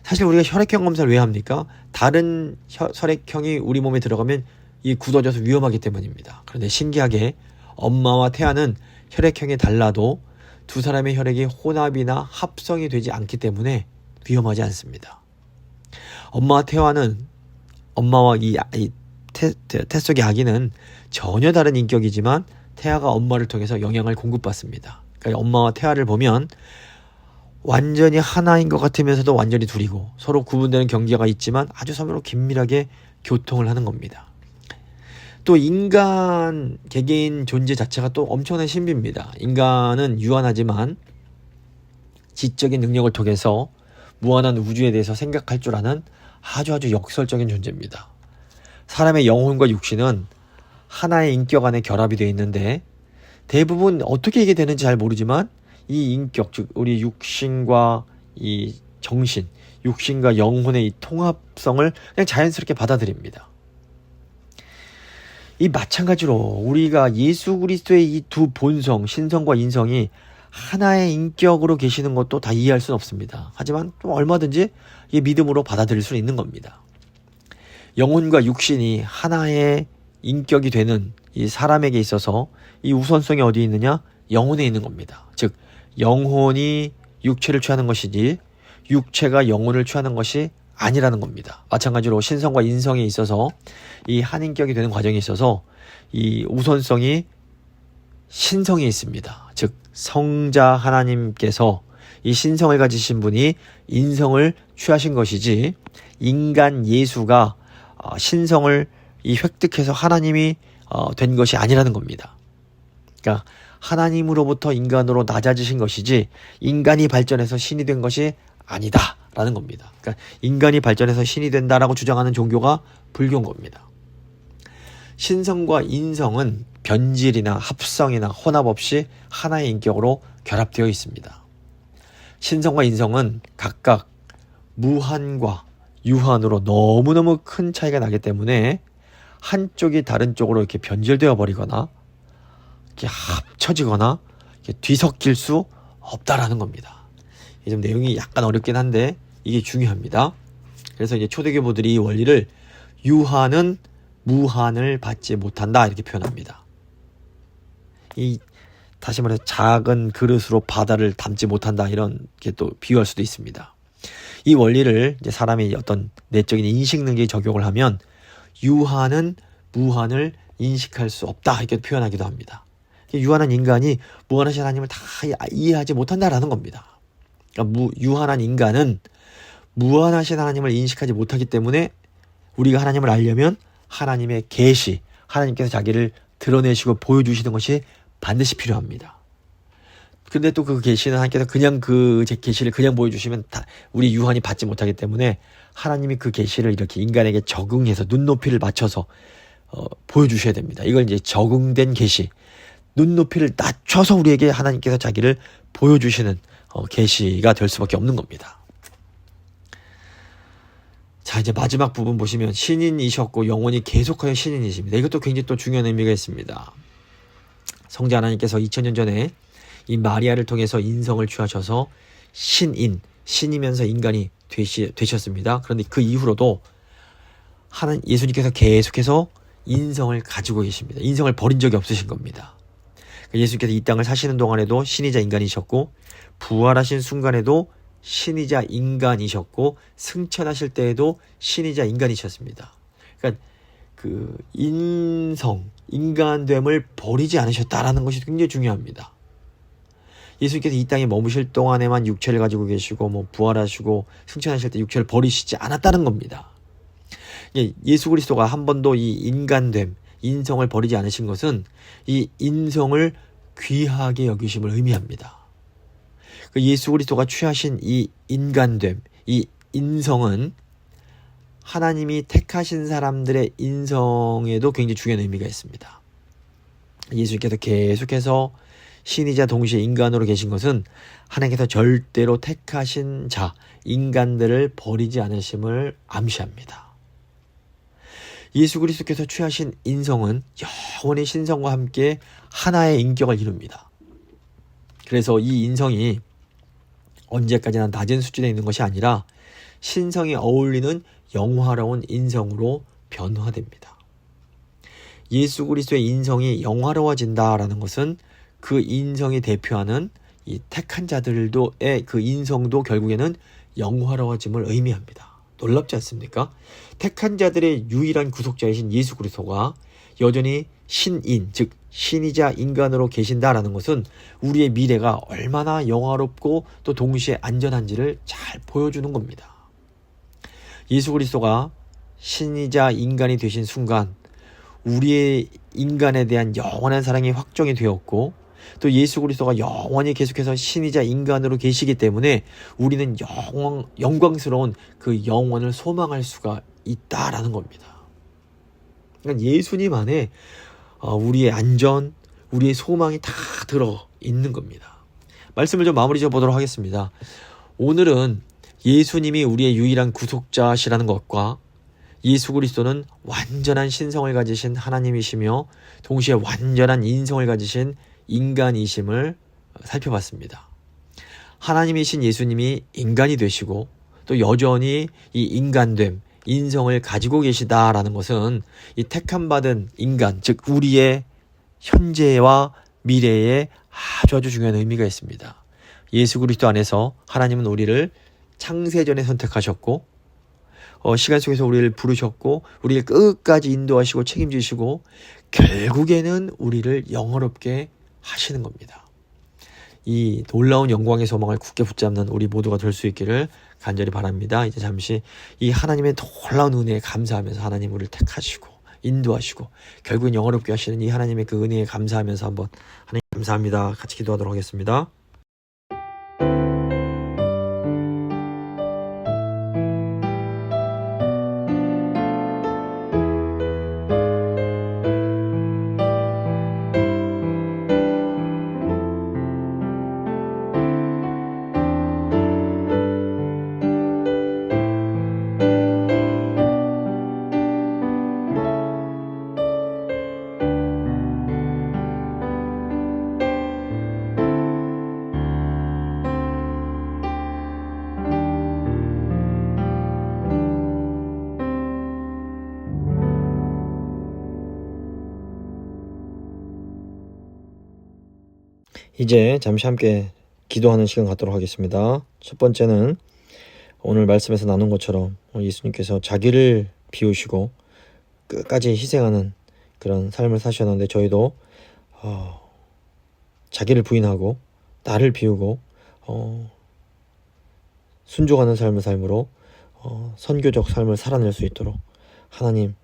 Speaker 3: 사실 우리가 혈액형 검사를 왜 합니까? 다른 혈액형이 우리 몸에 들어가면 이 굳어져서 위험하기 때문입니다. 그런데 신기하게 엄마와 태아는 혈액형이 달라도 두 사람의 혈액이 혼합이나 합성이 되지 않기 때문에 위험하지 않습니다. 엄마와 태아는 엄마와 이 태 속의 아기는 전혀 다른 인격이지만 태아가 엄마를 통해서 영향을 공급받습니다. 그러니까 엄마와 태아를 보면 완전히 하나인 것 같으면서도 완전히 둘이고 서로 구분되는 경계가 있지만 아주 서로 긴밀하게 교통을 하는 겁니다. 또 인간 개개인 존재 자체가 또 엄청난 신비입니다. 인간은 유한하지만 지적인 능력을 통해서 무한한 우주에 대해서 생각할 줄 아는 아주 역설적인 존재입니다. 사람의 영혼과 육신은 하나의 인격 안에 결합이 되어 있는데 대부분 어떻게 이게 되는지 잘 모르지만 이 인격, 즉 우리 육신과 이 정신, 육신과 영혼의 이 통합성을 그냥 자연스럽게 받아들입니다. 이 마찬가지로 우리가 예수 그리스도의 이 두 본성, 신성과 인성이 하나의 인격으로 계시는 것도 다 이해할 수는 없습니다. 하지만 좀 얼마든지 이 믿음으로 받아들일 수 있는 겁니다. 영혼과 육신이 하나의 인격이 되는 이 사람에게 있어서 이 우선성이 어디 있느냐? 영혼에 있는 겁니다. 즉 영혼이 육체를 취하는 것이지 육체가 영혼을 취하는 것이 아니라는 겁니다. 마찬가지로 신성과 인성에 있어서 이 한 인격이 되는 과정에 있어서 이 우선성이 신성에 있습니다. 즉 성자 하나님께서 이 신성을 가지신 분이 인성을 취하신 것이지 인간 예수가 신성을 획득해서 하나님이 된 것이 아니라는 겁니다. 그러니까 하나님으로부터 인간으로 낮아지신 것이지 인간이 발전해서 신이 된 것이 아니다라는 겁니다. 그러니까 인간이 발전해서 신이 된다라고 주장하는 종교가 불교인 겁니다. 신성과 인성은 변질이나 합성이나 혼합 없이 하나의 인격으로 결합되어 있습니다. 신성과 인성은 각각 무한과 유한으로 너무너무 큰 차이가 나기 때문에 한쪽이 다른 쪽으로 이렇게 변질되어 버리거나 이렇게 합쳐지거나 이렇게 뒤섞일 수 없다라는 겁니다. 이 좀 내용이 약간 어렵긴 한데 이게 중요합니다. 그래서 이제 초대교보들이 이 원리를 유한은 무한을 받지 못한다 이렇게 표현합니다. 다시 말해서 작은 그릇으로 바다를 담지 못한다 이렇게 또 비유할 수도 있습니다. 이 원리를 이제 사람이 어떤 내적인 인식 능력에 적용을 하면 유한은 무한을 인식할 수 없다 이렇게 표현하기도 합니다. 유한한 인간이 무한하신 하나님을 다 이해하지 못한다라는 겁니다. 그러니까 유한한 인간은 무한하신 하나님을 인식하지 못하기 때문에 우리가 하나님을 알려면 하나님의 계시, 하나님께서 자기를 드러내시고 보여주시는 것이 반드시 필요합니다. 근데 또 그 계시는 하나님께서 그냥 그 계시를 그냥 보여주시면 우리 유한이 받지 못하기 때문에 하나님이 그 계시를 이렇게 인간에게 적응해서 눈높이를 맞춰서 보여주셔야 됩니다. 이걸 이제 적응된 계시, 눈높이를 낮춰서 우리에게 하나님께서 자기를 보여주시는 계시가 될 수밖에 없는 겁니다. 자, 이제 마지막 부분 보시면 신인이셨고 영원히 계속하여 신인이십니다. 이것도 굉장히 또 중요한 의미가 있습니다. 성자 하나님께서 2000년 전에 이 마리아를 통해서 인성을 취하셔서 신이면서 인간이 되셨습니다. 그런데 그 이후로도 예수님께서 계속해서 인성을 가지고 계십니다. 인성을 버린 적이 없으신 겁니다. 예수님께서 이 땅을 사시는 동안에도 신이자 인간이셨고 부활하신 순간에도 신이자 인간이셨고 승천하실 때에도 신이자 인간이셨습니다. 그러니까 그 인간됨을 버리지 않으셨다라는 것이 굉장히 중요합니다. 예수님께서 이 땅에 머무실 동안에만 육체를 가지고 계시고 부활하시고 승천하실 때 육체를 버리시지 않았다는 겁니다. 예수 그리스도가 한 번도 이 인간됨, 인성을 버리지 않으신 것은 이 인성을 귀하게 여기심을 의미합니다. 예수 그리스도가 취하신 이 인간됨, 이 인성은 하나님이 택하신 사람들의 인성에도 굉장히 중요한 의미가 있습니다. 예수님께서 계속해서 신이자 동시에 인간으로 계신 것은 하나님께서 절대로 택하신 자, 인간들을 버리지 않으심을 암시합니다. 예수 그리스도께서 취하신 인성은 영원히 신성과 함께 하나의 인격을 이룹니다. 그래서 이 인성이 언제까지나 낮은 수준에 있는 것이 아니라 신성이 어울리는 영화로운 인성으로 변화됩니다. 예수 그리스도의 인성이 영화로워진다라는 것은 그 인성이 대표하는 이 택한 자들도의 그 인성도 결국에는 영화로워짐을 의미합니다. 놀랍지 않습니까? 택한 자들의 유일한 구속자이신 예수 그리스도가 여전히 신인, 즉 신이자 인간으로 계신다라는 것은 우리의 미래가 얼마나 영화롭고 또 동시에 안전한지를 잘 보여주는 겁니다. 예수 그리스도가 신이자 인간이 되신 순간 우리의 인간에 대한 영원한 사랑이 확정이 되었고 또 예수 그리스도가 영원히 계속해서 신이자 인간으로 계시기 때문에 우리는 영광스러운 그 영원을 소망할 수가 있다라는 겁니다. 그러니까 예수님 안에 우리의 안전, 우리의 소망이 다 들어 있는 겁니다. 말씀을 좀 마무리 지어보도록 하겠습니다. 오늘은 예수님이 우리의 유일한 구속자시라는 것과 예수 그리스도는 완전한 신성을 가지신 하나님이시며 동시에 완전한 인성을 가지신 인간이심을 살펴봤습니다. 하나님이신 예수님이 인간이 되시고 또 여전히 이 인간됨, 인성을 가지고 계시다라는 것은 이 택함받은 인간, 즉 우리의 현재와 미래에 아주 중요한 의미가 있습니다. 예수 그리스도 안에서 하나님은 우리를 창세전에 선택하셨고 시간 속에서 우리를 부르셨고 우리를 끝까지 인도하시고 책임지시고 결국에는 우리를 영화롭게 하시는 겁니다. 이 놀라운 영광의 소망을 굳게 붙잡는 우리 모두가 될 수 있기를 간절히 바랍니다. 이제 잠시 이 하나님의 놀라운 은혜에 감사하면서 하나님 우리를 택하시고 인도하시고 결국은 영화롭게 하시는 이 하나님의 그 은혜에 감사하면서 한번 하나님 감사합니다. 같이 기도하도록 하겠습니다. 이제 잠시 함께 기도하는 시간 갖도록 하겠습니다. 첫 번째는 오늘 말씀에서 나눈 것처럼 예수님께서 자기를 비우시고 끝까지 희생하는 그런 삶을 사셨는데 저희도 자기를 부인하고 나를 비우고 순종하는 삶을 삶으로 선교적 삶을 살아낼 수 있도록 하나님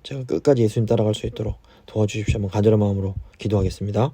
Speaker 3: 제가 끝까지 예수님 따라갈 수 있도록 도와주십시오. 한번 간절한 마음으로 기도하겠습니다.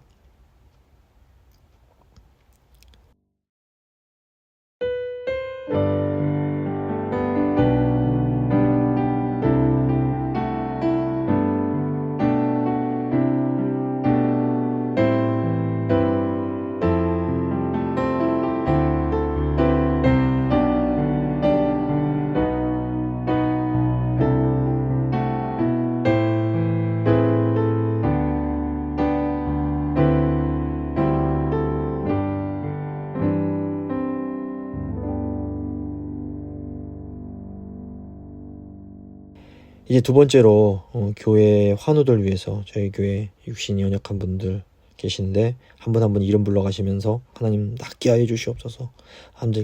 Speaker 3: 이제 두 번째로 교회 환우들 위해서 저희 교회 육신이 연약한 분들 계신데 한 분 한 분 이름 불러가시면서 하나님 낫게 하여 주시옵소서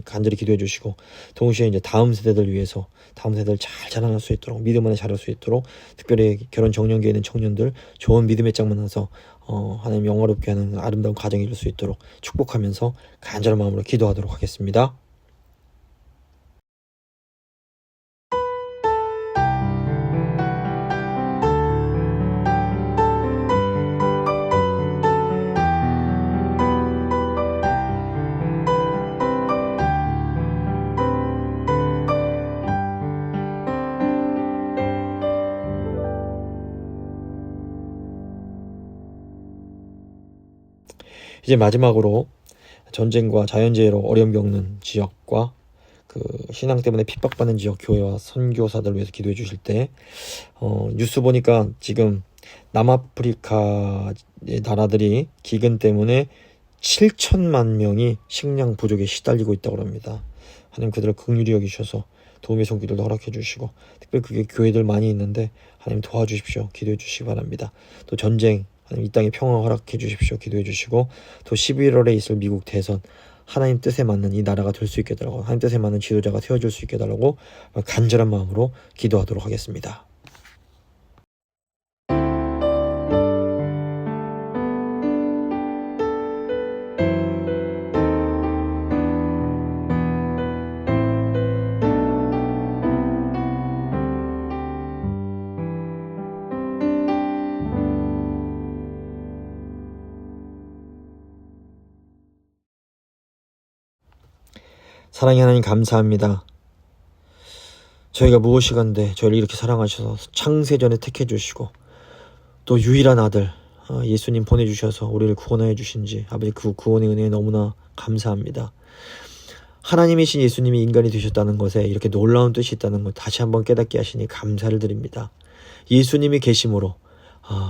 Speaker 3: 간절히 기도해 주시고 동시에 이제 다음 세대들 위해서 다음 세대를 잘 자라날 수 있도록 믿음 안에 자랄 수 있도록 특별히 결혼 정년기에 있는 청년들 좋은 믿음의 짝 만나서 하나님 영화롭게 하는 아름다운 가정이 이룰 수 있도록 축복하면서 간절한 마음으로 기도하도록 하겠습니다. 이제 마지막으로 전쟁과 자연재해로 어려움 겪는 지역과 그 신앙 때문에 핍박받는 지역 교회와 선교사들을 위해서 기도해 주실 때 뉴스 보니까 지금 남아프리카의 나라들이 기근 때문에 7천만 명이 식량 부족에 시달리고 있다고 합니다. 하나님 그들을 긍휼히 여기셔서 도움의 손길도 허락해 주시고 특별히 그게 교회들 많이 있는데 하나님 도와주십시오. 기도해 주시기 바랍니다. 또 전쟁 하나님 이 땅에 평화 허락해 주십시오. 기도해 주시고 또 11월에 있을 미국 대선 하나님 뜻에 맞는 이 나라가 될 수 있게 해달라고 하나님 뜻에 맞는 지도자가 세워질 수 있게 해달라고 간절한 마음으로 기도하도록 하겠습니다. 사랑의 하나님 감사합니다. 저희가 무엇이건데 저희를 이렇게 사랑하셔서 창세전에 택해 주시고 또 유일한 아들 예수님 보내주셔서 우리를 구원하여 주신지 아버지 그 구원의 은혜에 너무나 감사합니다. 하나님이신 예수님이 인간이 되셨다는 것에 이렇게 놀라운 뜻이 있다는 것 다시 한번 깨닫게 하시니 감사를 드립니다. 예수님이 계심으로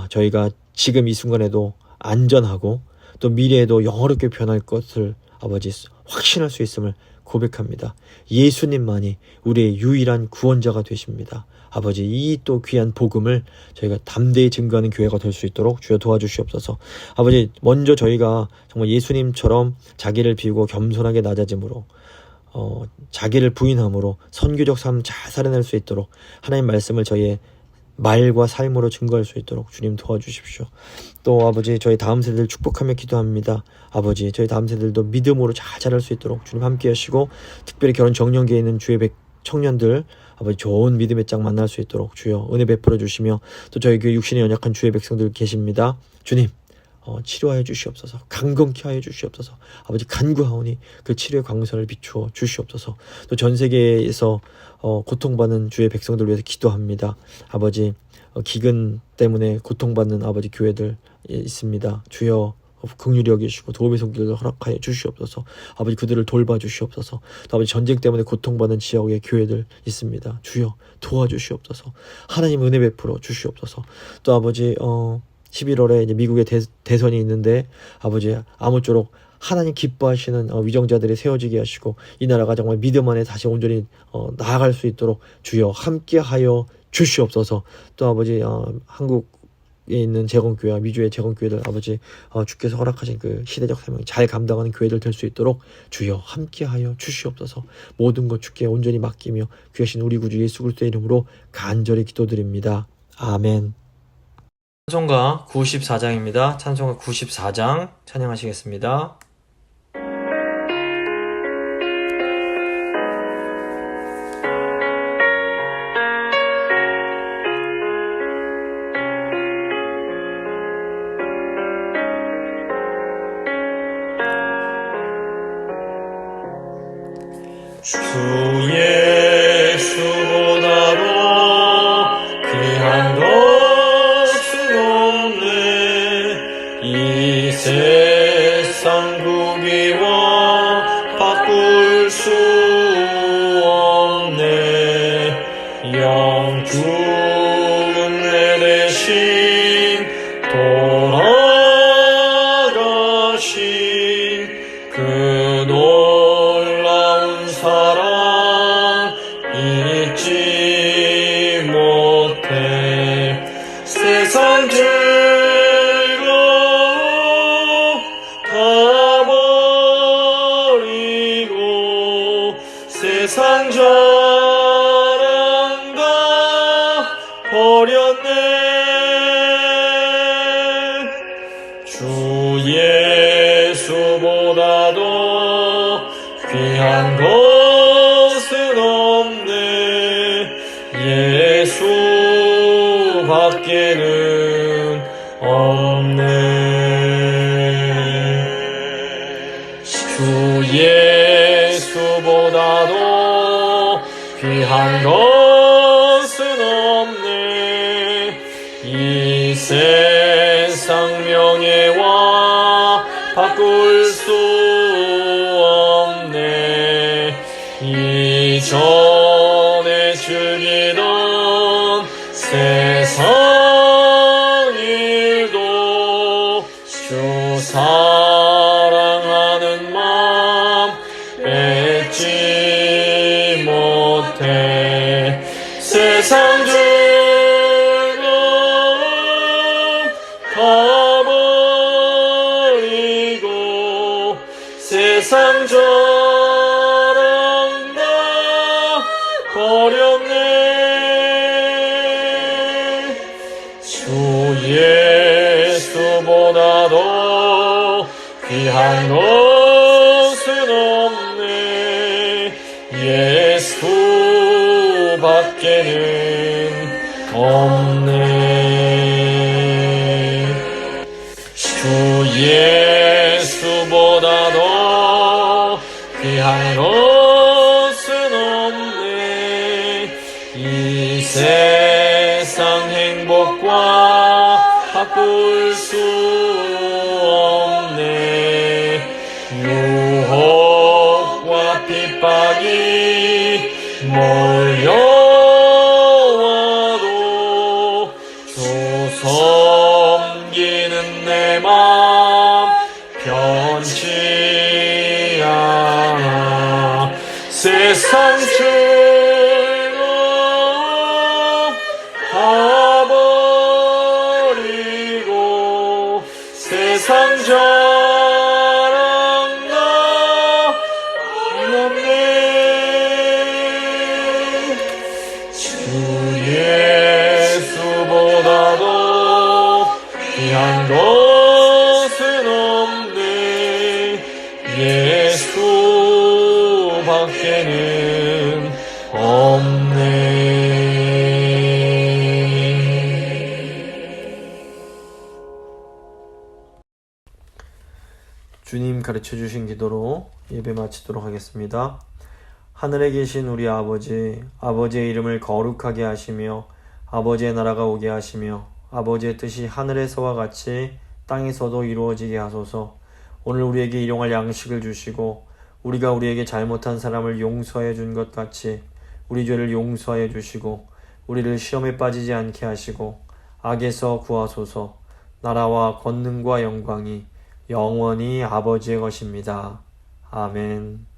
Speaker 3: 저희가 지금 이 순간에도 안전하고 또 미래에도 영원롭게 변할 것을 아버지 확신할 수 있음을 고백합니다. 예수님만이 우리의 유일한 구원자가 되십니다. 아버지 이 또 귀한 복음을 저희가 담대히 증거하는 교회가 될 수 있도록 주여 도와주시옵소서. 아버지 먼저 저희가 정말 예수님처럼 자기를 비우고 겸손하게 낮아짐으로 자기를 부인함으로 선교적 삶 잘 살아낼 수 있도록 하나님 말씀을 저희의 말과 삶으로 증거할 수 있도록 주님 도와주십시오. 또 아버지 저희 다음 세대를 축복하며 기도합니다. 아버지 저희 다음 세대들도 믿음으로 잘 자랄 수 있도록 주님 함께 하시고, 특별히 결혼 정년기에 있는 주의 청년들 아버지 좋은 믿음의 짝 만날 수 있도록 주여 은혜 베풀어 주시며, 또 저희 교회 육신에 연약한 주의 백성들 계십니다. 주님 치료하여 주시옵소서. 강건케 하여 주시옵소서. 아버지 간구하오니 그 치료의 광선을 비추어 주시옵소서. 또 전 세계에서 고통받는 주의 백성들 위해서 기도합니다. 아버지 기근 때문에 고통받는 아버지 교회들 있습니다. 주여 긍휼히 여기시고 도움의 손길을 허락하여 주시옵소서. 아버지 그들을 돌봐 주시옵소서. 또 아버지 전쟁 때문에 고통받는 지역의 교회들 있습니다. 주여 도와주시옵소서. 하나님 은혜 베풀어 주시옵소서. 또 아버지 11월에 이제 미국의 대선이 있는데 아버지 아무쪼록 하나님 기뻐하시는 위정자들이 세워지게 하시고, 이 나라가 정말 믿음 안에 다시 온전히 나아갈 수 있도록 주여 함께하여 주시옵소서. 또 아버지 한국에 있는 재건교회와 미주의 재건교회들 아버지 주께서 허락하신 그 시대적 사명 잘 감당하는 교회들 될 수 있도록 주여 함께하여 주시옵소서. 모든 것 주께 온전히 맡기며 귀하신 우리 구주 예수 그리스도의 이름으로 간절히 기도드립니다. 아멘.
Speaker 1: 찬송가 94장입니다. 찬송가 94장 찬양하시겠습니다.
Speaker 2: 주 예수보다도 귀한 것은 없네. 이 세상 구비와 바꿀 수 없네. 영죽은 내 대신 돌아가신 그 놀라운 사랑 잊지 못해. 세상 즐거움 다 버리고 세상 자랑 다 버렸네. 주 예수보다도 귀한 것은 없네. 예수밖에는 없네. 주 예수보다도 귀한 것은 없네. 이 세상 명예와 바꿀 수 없네. 이전에 즐기던 세상 일도 주 사랑하는 마음 뺏지 못해. 세상 즐거움 다 버리고 세상 자랑 다 버렸네. 주 예수보다도 귀한 것은 없네. 예수밖에는 없네. 주 예수보다도 귀한 것은 없네. 이 세상 행복과 바꿀 수 없네. 유혹과 핍박이 몰려와도 주 섬기는 내 맘 변치 않아. 세상 즐거움 다 버리고 세상 자랑 다 없네. 주 예수 밖에는 없네.
Speaker 1: 주님 가르쳐 주신 기도로 예배 마치도록 하겠습니다. 하늘에 계신 우리 아버지, 아버지의 이름을 거룩하게 하시며 아버지의 나라가 오게 하시며 아버지의 뜻이 하늘에서와 같이 땅에서도 이루어지게 하소서. 오늘 우리에게 일용할 양식을 주시고 우리가 우리에게 잘못한 사람을 용서해 준 것 같이 우리 죄를 용서해 주시고 우리를 시험에 빠지지 않게 하시고 악에서 구하소서. 나라와 권능과 영광이 영원히 아버지의 것입니다. 아멘.